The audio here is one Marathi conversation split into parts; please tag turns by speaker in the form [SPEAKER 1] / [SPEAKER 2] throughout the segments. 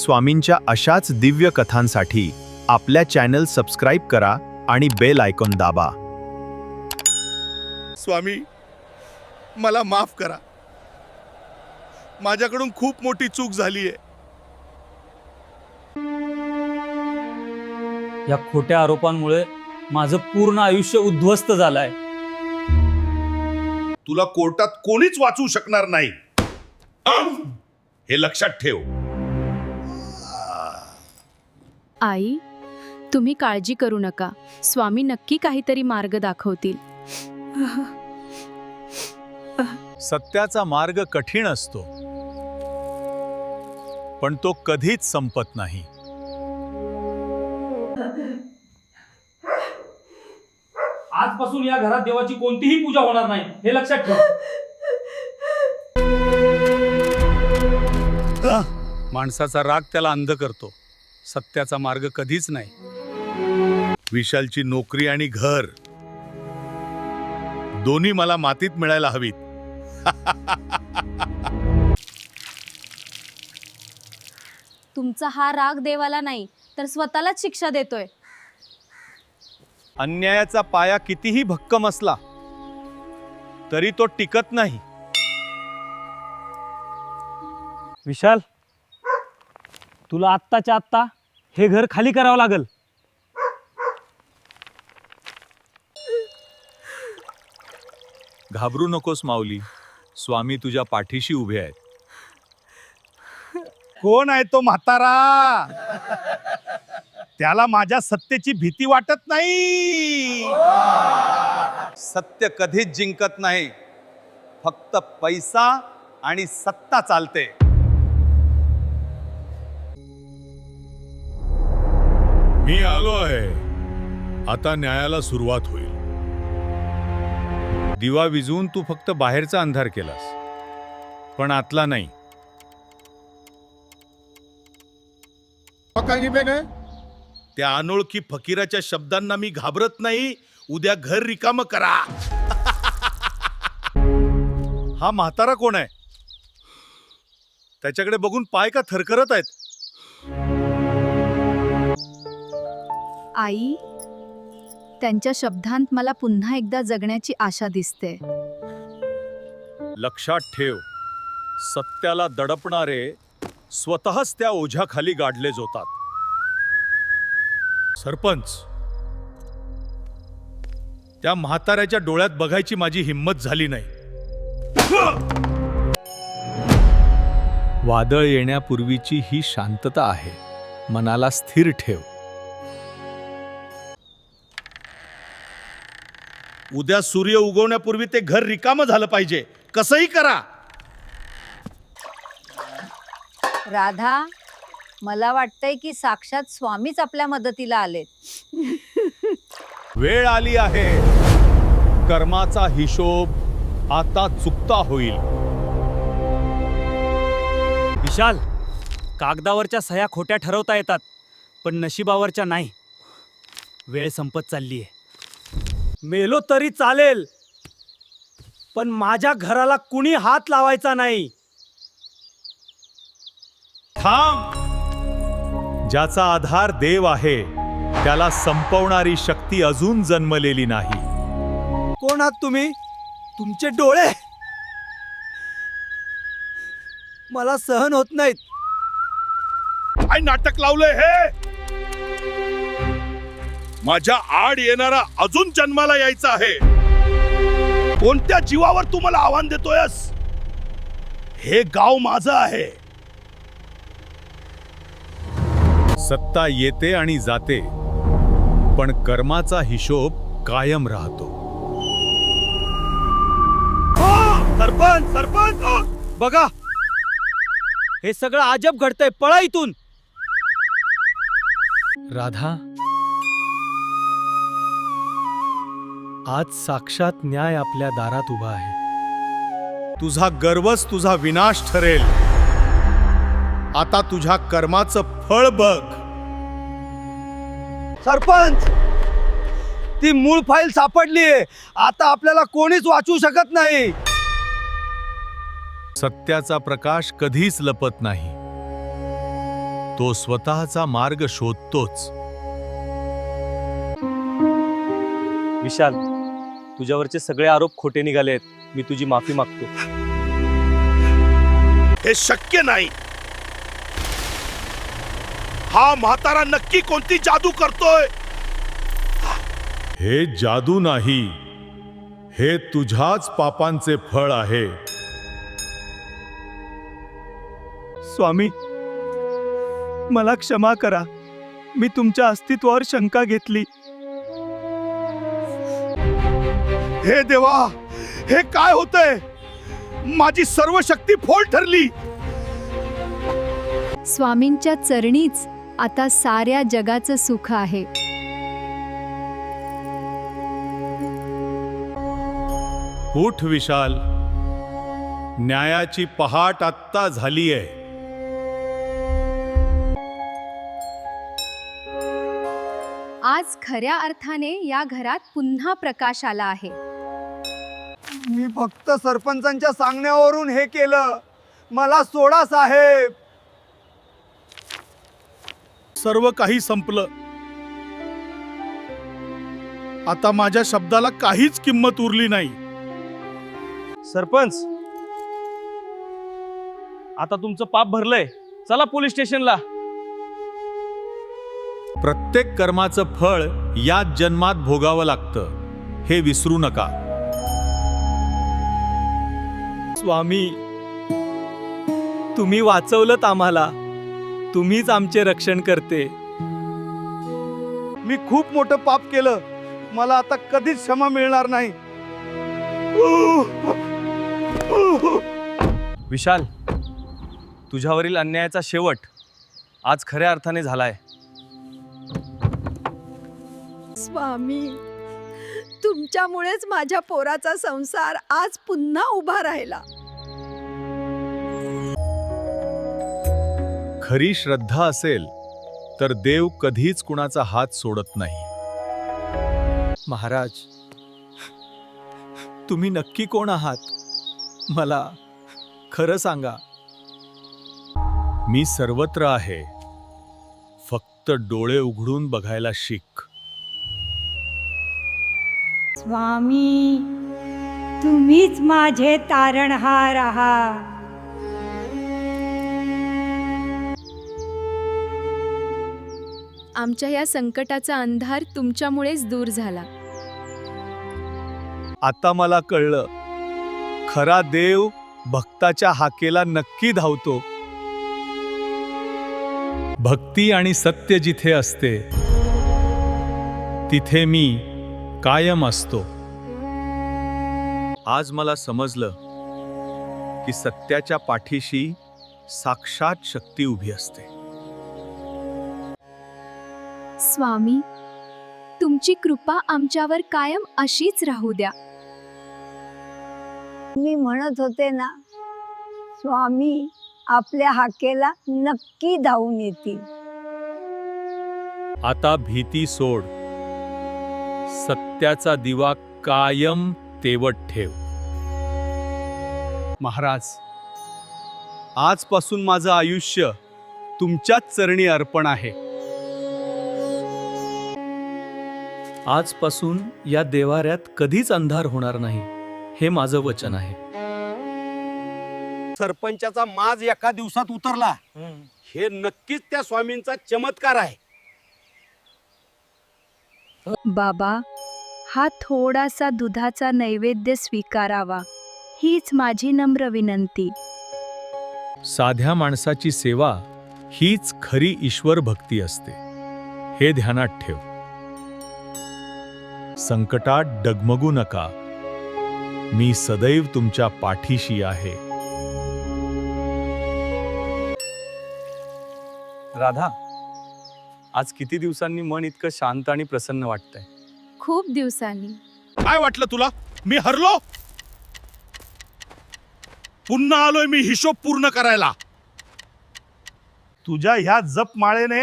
[SPEAKER 1] स्वामींच्या अशाच दिव्य कथांसाठी आपल्या चॅनल सबस्क्राईब करा आणि बेल आयकॉन दाबा.
[SPEAKER 2] स्वामी, मला माफ करा. माझ्याकडून खूप मोठी चूक झाली आहे.
[SPEAKER 3] या खोट्या आरोपांमुळे माझं पूर्ण आयुष्य उद्ध्वस्त झालंय.
[SPEAKER 2] तुला कोर्टात कोणीच वाचू शकणार नाही, हे लक्षात ठेव.
[SPEAKER 4] आई, तुम्ही काळजी करू नका. स्वामी नक्की काहीतरी मार्ग दाखवतील.
[SPEAKER 1] सत्याचा मार्ग कठीण असतो, पण तो कधीच संपत नाही.
[SPEAKER 3] आजपासून या घरात देवाची कोणतीही पूजा होणार नाही, हे लक्षात ठेव.
[SPEAKER 5] माणसाचा राग त्याला अंध करतो, सत्याचा मार्ग कधीच नाही.
[SPEAKER 2] विशालची नोकरी आणि घर दोन्ही मला मातीत मिळायला हवीत.
[SPEAKER 6] तुमचा हा राग देवाला नाही तर स्वतःलाच शिक्षा देतोय.
[SPEAKER 1] अन्यायाचा पाया कितीही भक्कम असला तरी तो टिकत नाही.
[SPEAKER 3] विशाल, तुला आत्ताच्या आत्ता हे घर खाली करावं लागल.
[SPEAKER 1] घाबरू नकोस माऊली, स्वामी तुझ्या पाठीशी उभे आहेत.
[SPEAKER 2] कोण आहे तो म्हातारा? त्याला माझ्या सत्तेची भीती वाटत नाही.
[SPEAKER 1] सत्य कधीच जिंकत नाही, फक्त पैसा आणि सत्ता चालते.
[SPEAKER 2] मी आलो आहे. आता न्यायाला सुरुवात होईल.
[SPEAKER 1] दिवा विझवून तू फक्त बाहेरचा अंधार केलास, पण आतला नाही.
[SPEAKER 2] त्या अनोळखी फकीराच्या शब्दांना मी घाबरत नाही. उद्या घर रिकामं करा.
[SPEAKER 1] हा म्हातारा कोण आहे? त्याच्याकडे बघून पाय का थरथरत आहेत?
[SPEAKER 4] आई, त्यांच्या शब्दांत मला पुन्हा एकदा जगण्याची आशा दिसते.
[SPEAKER 1] लक्षात ठेव, सत्याला दडपणारे स्वतःच त्या ओझ्याखाली गाडले जातात.
[SPEAKER 2] सरपंच, त्या म्हाताऱ्याच्या डोळ्यात बघायची माझी हिंमत झाली नाही.
[SPEAKER 1] वादळ येण्यापूर्वीची ही शांतता आहे. मनाला स्थिर ठेव.
[SPEAKER 2] उद्या सूर्य उगवण्यापूर्वी ते घर रिकामं झालं पाहिजे. कसंही करा.
[SPEAKER 7] राधा, मला वाटतंय की साक्षात स्वामीच आपल्या मदतीला आलेत.
[SPEAKER 1] वेळ आली आहे. कर्माचा हिशोब आता चुकता होईल.
[SPEAKER 3] विशाल, कागदावरच्या सह्या खोट्या ठरवता येतात, पण नशिबावरच्या नाही. वेळ संपत चाललीये. मेलो तरी चालेल, पण माझ्या घराला कुणी हात लावायचा नाही.
[SPEAKER 1] थांब. ज्याचा आधार देव आहे त्याला संपवणारी शक्ती अजून जन्मलेली नाही.
[SPEAKER 3] कोण आहात तुम्ही? तुमचे डोळे मला सहन होत नाहीत.
[SPEAKER 2] काय नाटक लावलंय हे? माझ्या आड येणारा अजून जन्माला यायचा आहे. कोणत्या जीवावर तू मला आव्हान देतोयस? हे गाव माझं आहे.
[SPEAKER 1] सत्ता येते आणि जाते, पण कर्माचा हिशोब कायम राहतो.
[SPEAKER 3] सरपंच, सरपंच, बघा, हे सगळं अजब घडतंय. पळा इथून. राधा, आज साक्षात न्याय आपल्या दारात उभा आहे.
[SPEAKER 2] तुझा गर्वच तुझा विनाश ठरेल. आता तुझ्या कर्माचं फळ बघ.
[SPEAKER 3] सरपंच, ती मूळ फाईल सापडलीये. आता आपल्याला कोणीच वाचू शकत नाही.
[SPEAKER 1] सत्याचा प्रकाश कधीच लपत नाही. तो स्वतःचा मार्ग शोधतोच.
[SPEAKER 8] विशाल, तुझ्यावरचे सगळे आरोप खोटे निघाले आहेत. मी तुझी माफी मागतो.
[SPEAKER 2] हे शक्य नाही. हा म्हातारा नक्की कोणती जादू करतोय.
[SPEAKER 1] हे जादू नाही, हे तुझ्याच पापांचे फळ आहे.
[SPEAKER 3] स्वामी, मला क्षमा करा. मी तुमच्या अस्तित्वावर शंका घेतली.
[SPEAKER 2] हे देवा, हे काय होतंय. माझी सर्व शक्ती फोल ठरली.
[SPEAKER 7] स्वामींच्या चरणीच आता साऱ्या जगाचं सुख आहे.
[SPEAKER 1] उठ विशाल, न्यायाची पहाट आत्ता झालीये.
[SPEAKER 4] आज खऱ्या अर्थाने या घरात पुन्हा प्रकाश आला आहे.
[SPEAKER 9] मी फक्त सरपंचांच्या सांगण्यावरून हे केलं. मला सोडा साहेब.
[SPEAKER 2] सर्व काही संपलं. आता माझ्या शब्दाला काहीच किंमत उरली नाही.
[SPEAKER 8] सरपंच, आता तुमचं पाप भरलंय. चला पोलीस स्टेशनला.
[SPEAKER 1] प्रत्येक कर्माचं फळ याच जन्मात भोगावं लागतं, हे विसरू नका.
[SPEAKER 3] स्वामी, तुम्ही वाचवलत आम्हाला. तुम्हीच आमचे रक्षण करते.
[SPEAKER 9] मी खूप मोठं पाप केलं. मला आता कधीच क्षमा मिळणार नाही.
[SPEAKER 8] विशाल, तुझ्यावरील अन्यायाचा शेवट आज खऱ्या अर्थाने झालाय.
[SPEAKER 10] स्वामी, तुमच्यामुळेच माझ्या पोराचा संसार आज पुन्हा उभा राहिला.
[SPEAKER 1] खरी श्रद्धा असेल तर देव कधीच कुणाचा हात सोडत नाही.
[SPEAKER 3] महाराज, तुम्ही नक्की कोण आहात? मला खरं सांगा.
[SPEAKER 1] मी सर्वत्र आहे, फक्त डोळे उघडून बघायला शिक.
[SPEAKER 10] स्वामी, तुम्हीच माझे तारणहार आहात.
[SPEAKER 4] आमच्या या संकटाचा अंधार तुमच्यामुळेच दूर झाला.
[SPEAKER 3] आता मला कळलं, खरा देव भक्ताच्या हाकेला नक्की धावतो.
[SPEAKER 1] भक्ती आणि सत्य जिथे असते तिथे मी कायम असतो. आज मला समजलं की सत्याच्या पाठीशी साक्षात शक्ती उभी असते.
[SPEAKER 4] स्वामी, तुमची कृपा आमच्यावर कायम अशीच राहू द्या.
[SPEAKER 7] मी म्हणत होते ना, स्वामी आपल्या हाकेला नक्की धावून येतील.
[SPEAKER 1] आता भीती सोड, सत्याचा दिवा कायम तेवत ठेव.
[SPEAKER 5] महाराज, आजपासून माझं आयुष्य तुमच्याच चरणी अर्पण आहे.
[SPEAKER 3] आजपासून या देवाऱ्यात कधीच अंधार होणार नाही, हे माझं वचन आहे.
[SPEAKER 9] सरपंचाचा माज एका दिवसात उतरला, हे नक्कीच त्या स्वामींचा चमत्कार आहे.
[SPEAKER 10] बाबा, हा थोडासा दुधाचा नैवेद्य स्वीकारावा, हीच माझी नम्र विनंती.
[SPEAKER 1] साध्या माणसाची सेवा हीच खरी ईश्वर भक्ती असते, हे ध्यानात ठेव. संकटात डगमगू नका, मी सदैव तुमच्या पाठीशी आहे.
[SPEAKER 8] राधा, आज किती दिवसांनी मन इतकं शांत आणि प्रसन्न वाटतंय.
[SPEAKER 4] खूप दिवसांनी.
[SPEAKER 2] काय वाटलं तुला मी हरलो? पुन्हा आलोय मी हिशोब पूर्ण करायला. तुझ्या ह्या जपमाळेने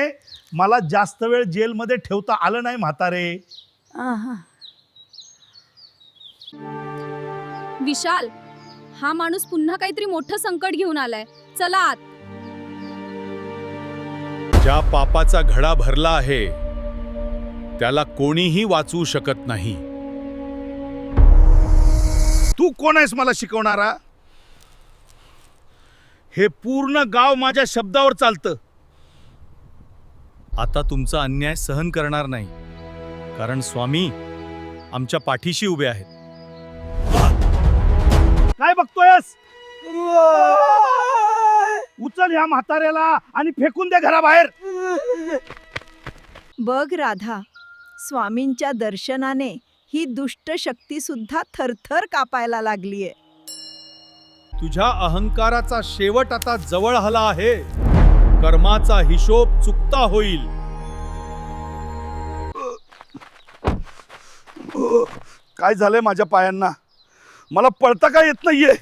[SPEAKER 2] मला जास्त वेळ जेलमध्ये ठेवता आलं नाही म्हातारे.
[SPEAKER 4] विशाल, हा माणूस पुन्हा काहीतरी मोठं संकट घेऊन आलाय. चला आत.
[SPEAKER 1] ज्या पापाचा घडा भरला आहे त्याला कोणीही वाचवू शकत नाही.
[SPEAKER 2] तू कोण आहेस मला शिकवणारा? हे पूर्ण गाव माझ्या शब्दावर चालतं.
[SPEAKER 1] आता तुमचा अन्याय सहन करणार नाही, कारण स्वामी आमच्या पाठीशी उभे आहेत.
[SPEAKER 2] काय बघतोयस? उचल ह्या म्हाताऱ्याला आणि फेकून दे घराबाहेर.
[SPEAKER 10] बघ राधा, स्वामींच्या दर्शनाने ही दुष्ट शक्ती सुद्धा थरथर कापायला लागलीये.
[SPEAKER 1] तुझ्या अहंकाराचा शेवट आता जवळ आला आहे. कर्माचा हिशोब चुकता होईल.
[SPEAKER 2] काय झालंय माझ्या पायांना? मला पळता काय येत नाहीये.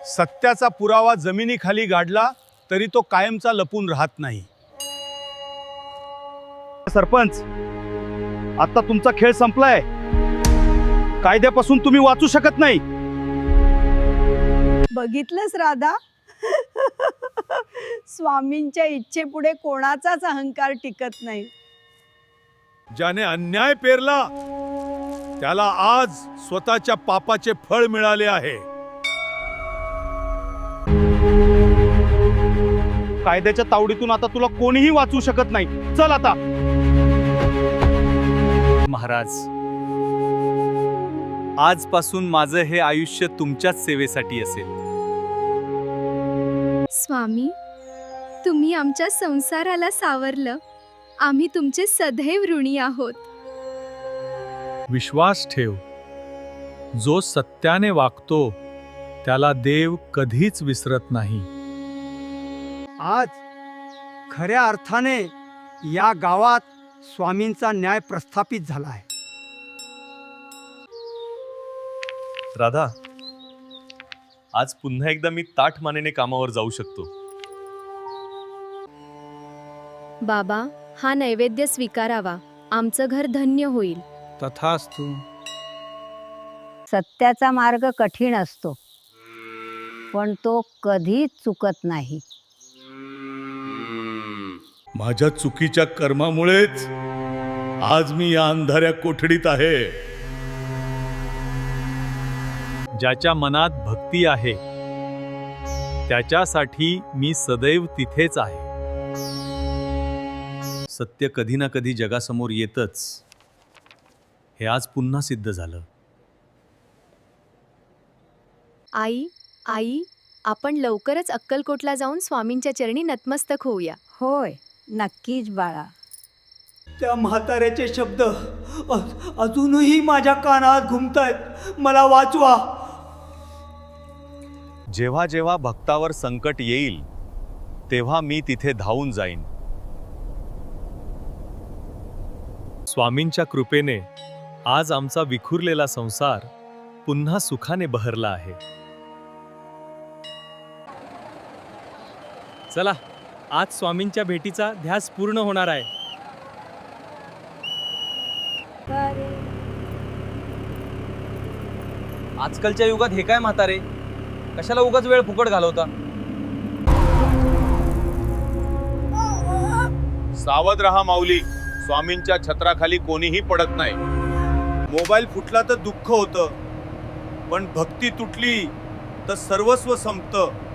[SPEAKER 1] सत्याचा पुरावा जमिनीखाली गाडला तरी तो कायमचा लपून राहत नाही.
[SPEAKER 2] सरपंच, आता तुमचा खेळ संपलाय. कायद्यापासून तुम्ही वाचू शकत नाही.
[SPEAKER 10] बघितलंस राधा, स्वामींच्या इच्छेपुढे कोणाचाच अहंकार टिकत नाही.
[SPEAKER 1] ज्याने अन्याय पेरला त्याला आज स्वतःच्या पापाचे फळ मिळाले आहे.
[SPEAKER 2] कायद्याच्या तावडीतून आता तुला कोणीही वाचवू शकत नाही. चल आता.
[SPEAKER 8] महाराज, आजपासून माझं हे आयुष्य तुमच्याच सेवेसाठी असेल.
[SPEAKER 4] स्वामी, तुम्ही आमच्या संसाराला सावरलं. आम्ही तुमचे सदैव ऋणी आहोत.
[SPEAKER 1] विश्वास ठेव, जो सत्याने वागतो त्याला देव कधीच विसरत नाही.
[SPEAKER 11] आज खऱ्या अर्थाने या गावात स्वामींचा न्याय प्रस्थापित झाला आहे.
[SPEAKER 8] राधा, आज पुन्हा एकदा मी ताठ मानेने कामावर जाऊ शकतो.
[SPEAKER 4] बाबा, हा नैवेद्य स्वीकारावा. आमचं घर धन्य होईल.
[SPEAKER 5] तथास्तु.
[SPEAKER 7] सत्याचा मार्ग कठीण असतो, पण तो कधीच चुकत नाही.
[SPEAKER 2] माझ्या चुकीच्या कर्मामुळेच आज मी या अंधाऱ्या कोठडीत आहे.
[SPEAKER 1] ज्याच्या मनात भक्ती आहे त्याच्यासाठी मी सदैव तिथेच आहे. सत्य कधी ना कधी जगासमोर येतच, हे आज पुन्हा सिद्ध झालं.
[SPEAKER 4] आई, आई, आपण लवकरच अक्कलकोटला जाऊन स्वामींच्या चरणी नतमस्तक होऊया.
[SPEAKER 7] होय, नक्कीच बाळा.
[SPEAKER 3] त्या म्हाताऱ्याचे शब्द अजूनही माझ्या कानात घुमतायत. मला वाचवा.
[SPEAKER 8] जेव्हा जेव्हा भक्तावर संकट येईल तेव्हा मी तिथे धावून जाईन.
[SPEAKER 1] स्वामींच्या कृपेने आज आमचा विखुरलेला संसार पुन्हा सुखाने बहरला आहे.
[SPEAKER 3] चला, आज स्वामींच्या भेटीचा ध्यास पूर्ण होणार आहे.
[SPEAKER 8] आजकालच्या युगात हे काय म्हातारे, कशाला उगाच वेळ फुकट घालवता.
[SPEAKER 1] सावध रहा माऊली, स्वामींच्या छत्राखाली कोणीही पडत नाही. मोबाईल फुटला तर दुःख होतं, पण भक्ती तुटली तर सर्वस्व संपतं.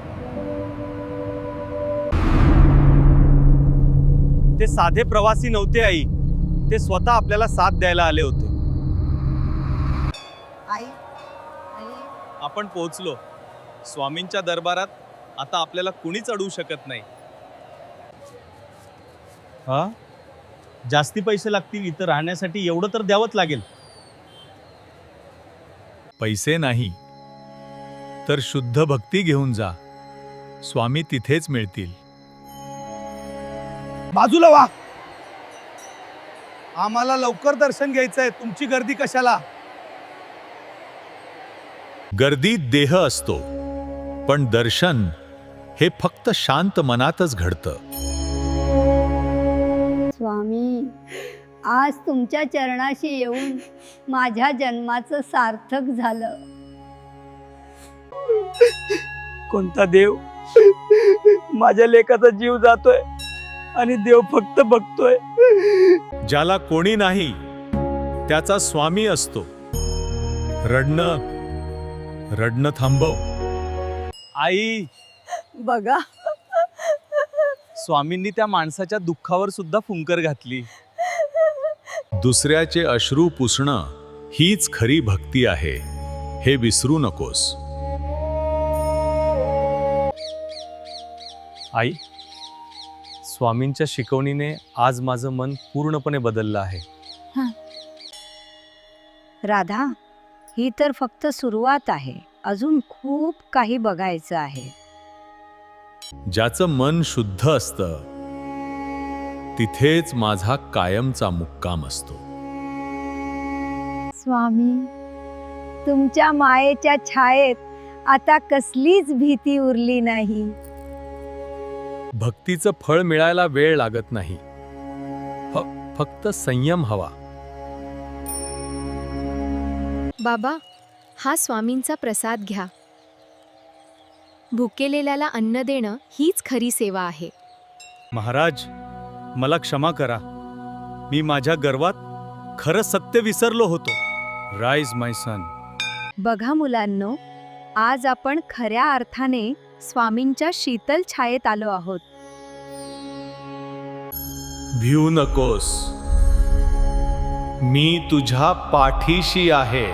[SPEAKER 8] ते साधे प्रवासी नव्हते आई, ते स्वतः आपल्याला साथ द्यायला आले होते. आपण पोहोचलो. स्वामींच्या दरबारात आता आपल्याला कुणीच अडवू शकत नाही.
[SPEAKER 2] हा, जास्ती पैसे लागतील इथं राहण्यासाठी, एवढं तर द्यावंच लागेल.
[SPEAKER 1] पैसे नाही तर शुद्ध भक्ती घेऊन जा. स्वामी तिथेच मिळतील.
[SPEAKER 2] बाजूला वा.
[SPEAKER 5] आम्हाला लवकर दर्शन घ्यायचंय, तुमची गर्दी कशाला?
[SPEAKER 1] गर्दीत देह असतो, पण दर्शन हे फक्त शांत मनातच घडतं.
[SPEAKER 7] स्वामी, आज तुमच्या चरणाशी येऊन माझ्या जन्माचं सार्थक झालं.
[SPEAKER 3] कोणता देव
[SPEAKER 11] माझ्या लेकाचा जीव जातोय आणि देव फक्त बघतोय.
[SPEAKER 1] ज्याला कोणी नाही त्याचा स्वामी असतो. रडणं थांबव.
[SPEAKER 3] आई,
[SPEAKER 10] बघा
[SPEAKER 3] स्वामींनी त्या माणसाच्या दुःखावर सुद्धा फुंकर घातली.
[SPEAKER 1] दुसऱ्याचे अश्रू पुसणं हीच खरी भक्ती आहे, हे विसरू नकोस.
[SPEAKER 8] आई, स्वामींच्या शिकवणीने आज माझं मन पूर्णपणे बदललं आहे.
[SPEAKER 7] राधा, ही तर फक्त सुरुवात आहे. अजून खूप काही बघायचं आहे.
[SPEAKER 1] ज्याचं मन शुद्ध असतं तिथेच माझा कायमचा मुक्काम असतो.
[SPEAKER 7] स्वामी, तुमच्या मायेच्या छायेत आता कसलीच भीती उरली नाही.
[SPEAKER 1] भक्तीचं फळ मिळायला वेळ लागत नाही, फक्त संयम हवा.
[SPEAKER 4] बाबा, हा स्वामींचा प्रसाद घ्या. भुकेलेल्याला अन्न देणं हीच खरी सेवा आहे.
[SPEAKER 3] महाराज, मला क्षमा करा. मी माझ्या गर्वात खरं सत्य विसरलो होतो. Rise my son.
[SPEAKER 7] बघा मुलांनो, आज आपण खऱ्या अर्थाने स्वामींच्या शीतल छायेत आलो आहोत.
[SPEAKER 1] भिऊ नकोस, मी तुझ्या पाठीशी आहे.